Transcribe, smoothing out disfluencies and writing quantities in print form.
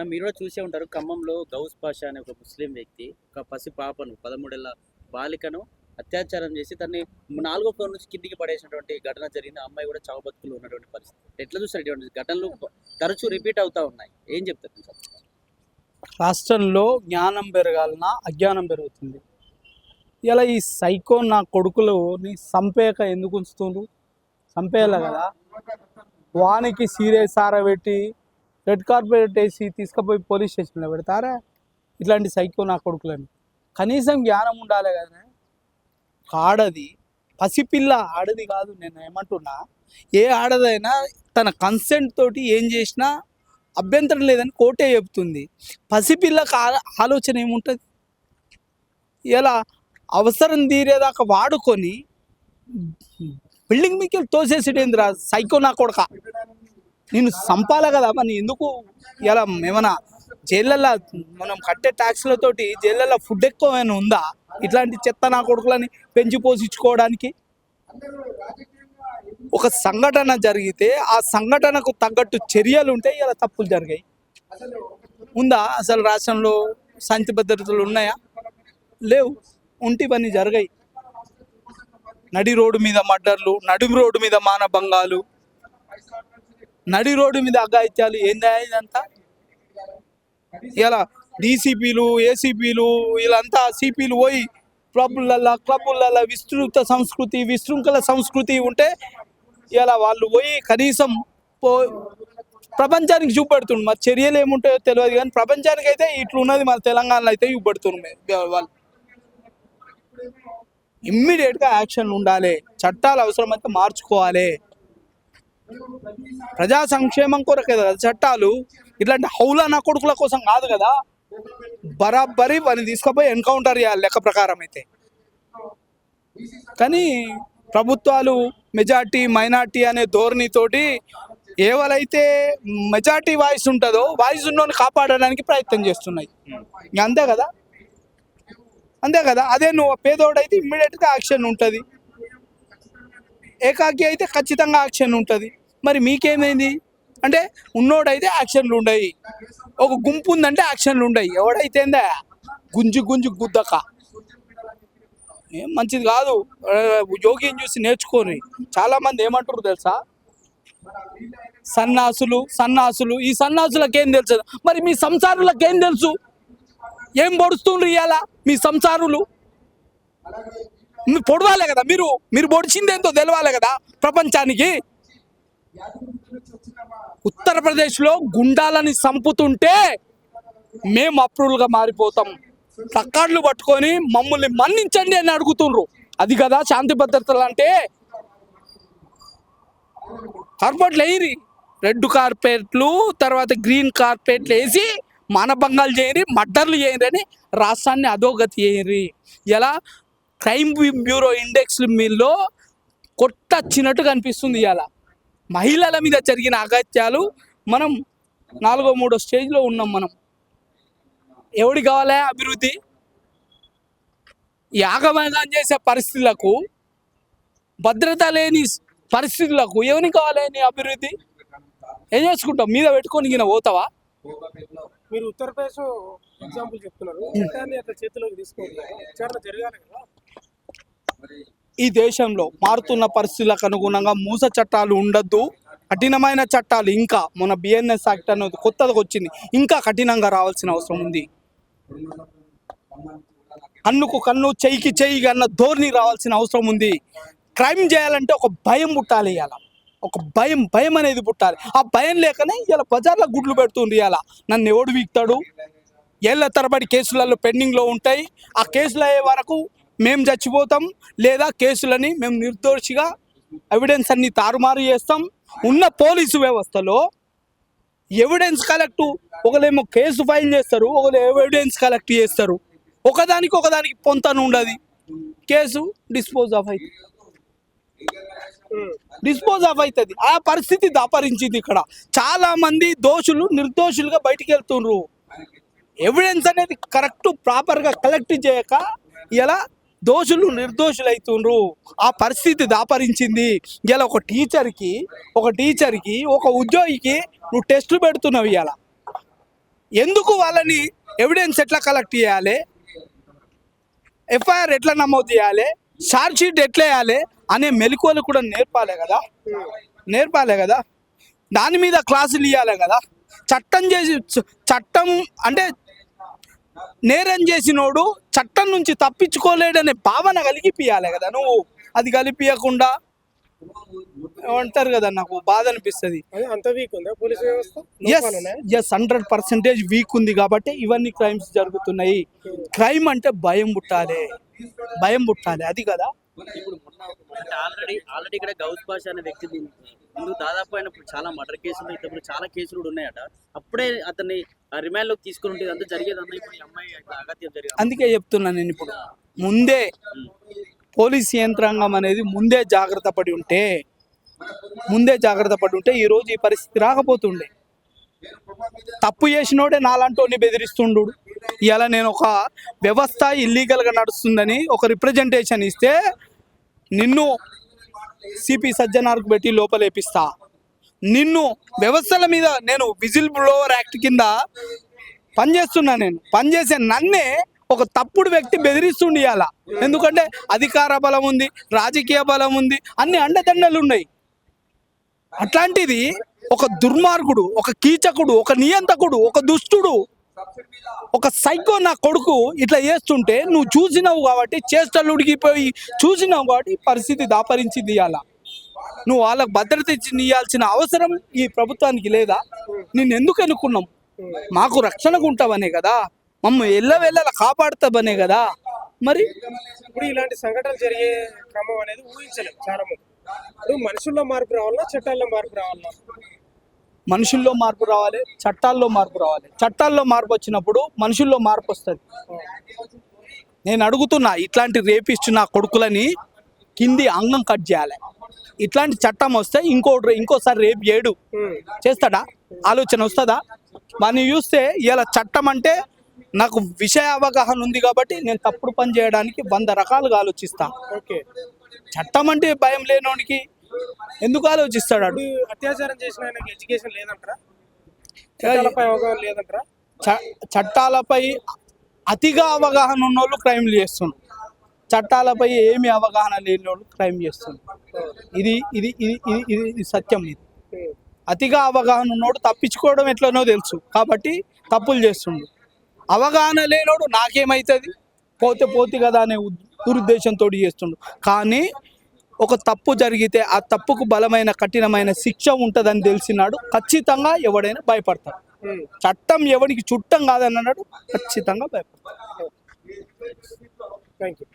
మీరు కూడా చూసే ఉంటారు. ఖమ్మంలో గౌస్ పాషా అనే ఒక ముస్లిం వ్యక్తి ఒక పసి పాపను 13 ఏళ్ల బాలికను అత్యాచారం చేసి దాన్ని 4వ ఫ్లోర్ నుంచి కిందికి పడేసినటువంటి ఘటన జరిగింది. ఆ అమ్మాయి కూడా చావు బతుకులు ఉన్నటువంటి పరిస్థితి. ఎట్లా చూస్తారు ఇటువంటి ఘటనలు తరచూ రిపీట్ అవుతా ఉన్నాయి. ఏం చెప్తారు సార్? రాష్ట్రంలో జ్ఞానం పెరగాలన్నా అజ్ఞానం పెరుగుతుంది. ఇలా ఈ సైకో నా కొడుకులని చంపేయక ఎందుకు ఉంచుతుండ్రు? చంపేయాలి కదా. వానికి సీరియస్ ఆరబెట్టి రెడ్ కార్పెట్ వేసి తీసుకుపోయి పోలీస్ స్టేషన్లో పెడతారా? ఇట్లాంటి సైకో నా కొడుకులని కనీసం జ్ఞానం ఉండాలి కదా. ఆడది పసిపిల్ల, ఆడది కాదు. నేను ఏమంటున్నా, ఏ ఆడదైనా తన కన్సెంట్ తోటి ఏం చేసినా అభ్యంతరం లేదని కోర్టే చెప్తుంది. పసిపిల్లకి ఆలోచన ఏముంటుంది? ఇలా అవసరం తీరేదాకా వాడుకొని బిల్డింగ్ మీకు తోసేసేటేంద్రా సైకో నా కొడక. నేను చంపాలి కదా. మరి ఎందుకు ఇలా ఏమన్నా జైళ్ళల్లో మనం కట్టే ట్యాక్స్లతోటి జైళ్ళల్లో ఫుడ్ ఎక్కువైనా ఉందా? ఇట్లాంటి చెత్త నా కొడుకులని పెంచి పోషించుకోవడానికి. ఒక సంఘటన జరిగితే ఆ సంఘటనకు తగ్గట్టు చర్యలు ఉంటే ఇలా తప్పులు జరిగాయి. ఉందా అసలు రాష్ట్రంలో శాంతి భద్రతలు ఉన్నాయా? లేవు. ఉంటే ఇవన్నీ జరిగాయి. నడి రోడ్డు మీద మర్డర్లు, నడి రోడ్డు మీద మానభంగాలు, నడి రోడ్డు మీద అఘాయిత్యాలు. ఏందా ఇదంతా? ఇలా డీసీపీలు, ఏసీపీలు, వీళ్ళంతా సిపిలు పోయి క్లబ్బులల్లో విశృంఖల సంస్కృతి ఉంటే ఇలా వాళ్ళు పోయి కనీసం ప్రపంచానికి చూపెడుతుండ్రు. మరి చర్యలు ఏముంటాయో తెలియదు కానీ ప్రపంచానికి అయితే ఇట్లున్నది. మన తెలంగాణలో అయితే చూపెడుతున్నారు వాళ్ళు. ఇమ్మీడియట్గా యాక్షన్ ఉండాలి. చట్టాలు అవసరమైతే మార్చుకోవాలి. ప్రజా సంక్షేమం కొరకే కదా చట్టాలు. ఇట్లాంటి హౌలా నా కొడుకుల కోసం కాదు కదా. బరాబరి వారిని తీసుకుపోయి ఎన్కౌంటర్ చేయాలి లెక్క ప్రకారం అయితే. కానీ ప్రభుత్వాలు మెజార్టీ మైనార్టీ అనే ధోరణితోటి ఏవైతే మెజార్టీ వాయిస్ ఉంటుందో వాయిస్ ఉన్నోని కాపాడడానికి ప్రయత్నం చేస్తున్నాయి. అంతే కదా, అంతే కదా. అదే నువ్వు పేదోడైతే ఇమ్మీడియట్గా యాక్షన్ ఉంటుంది, ఏకాకి అయితే ఖచ్చితంగా యాక్షన్ ఉంటుంది. మరి మీకేమైంది అంటే ఉన్నోడైతే యాక్షన్లు ఉండయి, ఒక గుంపు ఉందంటే యాక్షన్లు ఉండయి. ఎవడైతేందా గుంజు గుద్దక ఏం మంచిది కాదు. యోగిని చూసి నేర్చుకోని. చాలామంది ఏమంటారు తెలుసా, సన్నాసులు. ఈ సన్నాసులకు ఏం తెలుసు? మరి మీ సంసారులకు ఏం తెలుసు? ఏం పొడుస్తుండ్రు ఇవాళ మీ సంసారులు? మీరు పొడవాలి కదా. మీరు పొడిచిందేంతో తెలవాలి కదా ప్రపంచానికి. ఉత్తరప్రదేశ్లో గుండాలని చంపుతుంటే మేము అప్రూవల్గా మారిపోతాం. ప్లకార్డులు పట్టుకొని మమ్మల్ని మన్నించండి అని అడుగుతుండ్రు. అది కదా శాంతి భద్రతలు అంటే. కార్పెట్లు వేయరి, రెడ్ కార్పెట్లు, తర్వాత గ్రీన్ కార్పెట్లు వేసి మానభంగాలు చేయరి, మర్డర్లు చేయరి అని రాష్ట్రాన్ని అధోగతి చేయరి. ఎలా క్రైమ్ బ్యూరో ఇండెక్స్ మీల్లో కొట్టచ్చినట్టు కనిపిస్తుంది. ఇలా మహిళల మీద జరిగిన అగత్యాలు మనం 4వ 3వ స్టేజ్లో ఉన్నాం. మనం ఎవడి కావాలా అభివృద్ధి? యాగమైనా చేసే పరిస్థితులకు, భద్రత లేని పరిస్థితులకు ఎవరికి కావాలి అభివృద్ధి? ఏం చేసుకుంటాం? మీద పెట్టుకొని గిన పోతావా? మీరు ఉత్తరప్రదేశ్ ఎగ్జాంపుల్ చెప్తున్నారు. చేతిలోకి తీసుకోవాలి. ఈ దేశంలో మారుతున్న పరిస్థితులకు అనుగుణంగా మూస చట్టాలు ఉండద్దు, కఠినమైన చట్టాలు. ఇంకా మన బిఎన్ఎస్ యాక్ట్ అనేది కొత్తగా వచ్చింది, ఇంకా కఠినంగా రావాల్సిన అవసరం ఉంది. కన్నుకు కన్ను, చెయ్యికి చెయ్యి అన్న ధోరణి రావాల్సిన అవసరం ఉంది. క్రైమ్ చేయాలంటే ఒక భయం పుట్టాలి. ఇవాళ ఒక భయం అనేది పుట్టాలి. ఆ భయం లేకనే ఇలా బజార్లో గుడ్లు పెడుతుంది. ఇవాళ నన్ను ఎవడు వీక్తాడు? ఏళ్ల తరబడి కేసులలో పెండింగ్లో ఉంటాయి. ఆ కేసులు అయ్యే వరకు మేము చచ్చిపోతాం, లేదా కేసులని మేము నిర్దోషిగా ఎవిడెన్స్ అన్ని తారుమారు చేస్తాం. ఉన్న పోలీసు వ్యవస్థలో ఎవిడెన్స్ కలెక్ట్, ఒకరేమో కేసు ఫైల్ చేస్తారు, ఒకరు ఎవిడెన్స్ కలెక్ట్ చేస్తారు. ఒకదానికి పొంతన ఉండదు. కేసు డిస్పోజ్ ఆఫ్ అవుతుంది. ఆ పరిస్థితి దాపరించింది. ఇక్కడ చాలా మంది దోషులు నిర్దోషులుగా బయటికి వెళ్తుండ్రు. ఎవిడెన్స్ అనేది కరెక్ట్ ప్రాపర్గా కలెక్ట్ చేయక ఇలా దోషులు నిర్దోషులు అవుతుండ్రు. ఆ పరిస్థితి దాపరించింది. ఇలా ఒక టీచర్కి, ఒక ఉద్యోగికి నువ్వు టెస్టులు పెడుతున్నావు. ఇలా ఎందుకు వాళ్ళని ఎవిడెన్స్ ఎట్లా కలెక్ట్ చేయాలి, ఎఫ్ఐఆర్ ఎట్లా నమోదు చేయాలి, ఛార్జ్ షీట్ ఎట్లా వేయాలి అనే మెలకువలు కూడా నేర్పాలి కదా. దాని మీద క్లాసులు ఇవ్వాలి కదా. చట్టం అంటే నేరం చేసినోడు చట్టం నుంచి తప్పించుకోలేడనే భావన కలిగిపియాలి కదా. నువ్వు అది కలిపియకుండా అంటారు కదా, నాకు బాధ అనిపిస్తుంది. అంత వీక్ ఉందా పోలీస్ వ్యవస్థ? ఎస్ 100% వీక్ ఉంది కాబట్టి ఇవన్నీ క్రైమ్స్ జరుగుతున్నాయి. క్రైమ్ అంటే భయం పుట్టాలి, అది కదా. ఇప్పుడు ఆల్రెడీ ఇక్కడ గౌస్ పాషా అనే వ్యక్తి ముందు దాదాపు ఆయన చాలా మర్డర్ కేసులు, ఇంతకుముందు చాలా కేసులు కూడా ఉన్నాయట. అప్పుడే అతన్ని రిమాండ్ లోకి తీసుకుని ఉంటే అంతా జరిగేది అన్న. ఇప్పుడు ఈ అమ్మాయి అగత్యం జరిగింది. అందుకే చెప్తున్నా నేను, ఇప్పుడు ముందే పోలీస్ యంత్రాంగం అనేది ముందే జాగ్రత్త పడి ఉంటే ఈరోజు ఈ పరిస్థితి రాకపోతుండే. తప్పు చేసినోడే నాలాంటి బెదిరిస్తుండు. ఇలా నేను ఒక వ్యవస్థ ఇల్లీగల్గా నడుస్తుందని ఒక రిప్రజెంటేషన్ ఇస్తే నిన్ను సిపి సజ్జనార్కు పెట్టి లోపలేపిస్తా, నిన్ను వ్యవస్థల మీద నేను విజిల్ బ్లోవర్ యాక్ట్ కింద పనిచేస్తున్నా. నేను పనిచేసే నన్నే ఒక తప్పుడు వ్యక్తి బెదిరిస్తుండి అలా. ఎందుకంటే అధికార బలం ఉంది, రాజకీయ బలం ఉంది, అన్ని అండదండలు ఉన్నాయి. అట్లాంటిది ఒక దుర్మార్గుడు, ఒక కీచకుడు, ఒక నియంతకుడు, ఒక దుష్టుడు, ఒక సైకో నా కొడుకు ఇట్లా చేస్తుంటే నువ్వు చూసినావు కాబట్టి, చేష్టలు ఉడికిపోయి చూసినావు కాబట్టి పరిస్థితి దాపరించింది. అలా నువ్వు వాళ్ళకు భద్రత ఇచ్చి ఇవ్వాల్సిన అవసరం ఈ ప్రభుత్వానికి లేదా? నిన్ను ఎందుకు ఎన్నుకున్నాం? మాకు రక్షణగా ఉంటావనే కదా, మమ్మల్ని ఎల్లవెల్లలా కాపాడుతావనే కదా. మరి ఇప్పుడు ఇలాంటి సంఘటనలు జరిగే క్రమం అనేది ఊహించలేదు చాలా మంది. ఇప్పుడు మనుషుల్లో మార్పు రావాలా, చట్టాల్లో మార్పు రావాలా? మనుషుల్లో మార్పు రావాలి, చట్టాల్లో మార్పు రావాలి. చట్టాల్లో మార్పు వచ్చినప్పుడు మనుషుల్లో మార్పు వస్తుంది. నేను అడుగుతున్నా, ఇట్లాంటి రేపిస్ట్ నా కొడుకులని కింది అంగం కట్ చేయాలి. ఇట్లాంటి చట్టం వస్తే ఇంకోసారి రేపు చేయడు. చేస్తాడా? ఆలోచన వస్తుందా? వాడిని చూస్తే ఇలా చట్టం అంటే నాకు విషయ అవగాహన ఉంది కాబట్టి నేను తప్పుడు పని చేయడానికి 100 రకాలుగా ఆలోచిస్తా. ఓకే, చట్టం అంటే భయం లేనోడికి ఎందుకు ఆలోచిస్తాడు? అత్యాచారం చేసిన ఆయనకి ఎడ్యుకేషన్ లేదంటారా? చట్టాలపై అవగాహన లేదంటారా? చట్టాలపై అతిగా అవగాహన ఉన్నోళ్ళు క్రైమ్లు చేస్తున్నారు, చట్టాలపై ఏమి అవగాహన లేని వాళ్ళు క్రైమ్ చేస్తున్నారు. ఇది ఇది ఇది ఇది ఇది సత్యం. ఇది అతిగా అవగాహన ఉన్నోడు తప్పించుకోవడం ఎట్లనో తెలుసు కాబట్టి తప్పులు చేస్తుండు. అవగాహన లేనోడు నాకేమవుతుంది, పోతే కదా అనే దురుద్దేశంతో చేస్తుండు. కానీ ఒక తప్పు జరిగితే ఆ తప్పుకు బలమైన కఠినమైన శిక్ష ఉంటుందని తెలిసినాడు ఖచ్చితంగా ఎవడైనా భయపడతాడు. చట్టం ఎవరికి చుట్టం కాదని అన్నాడు, ఖచ్చితంగా భయపడతాడు. Thank you.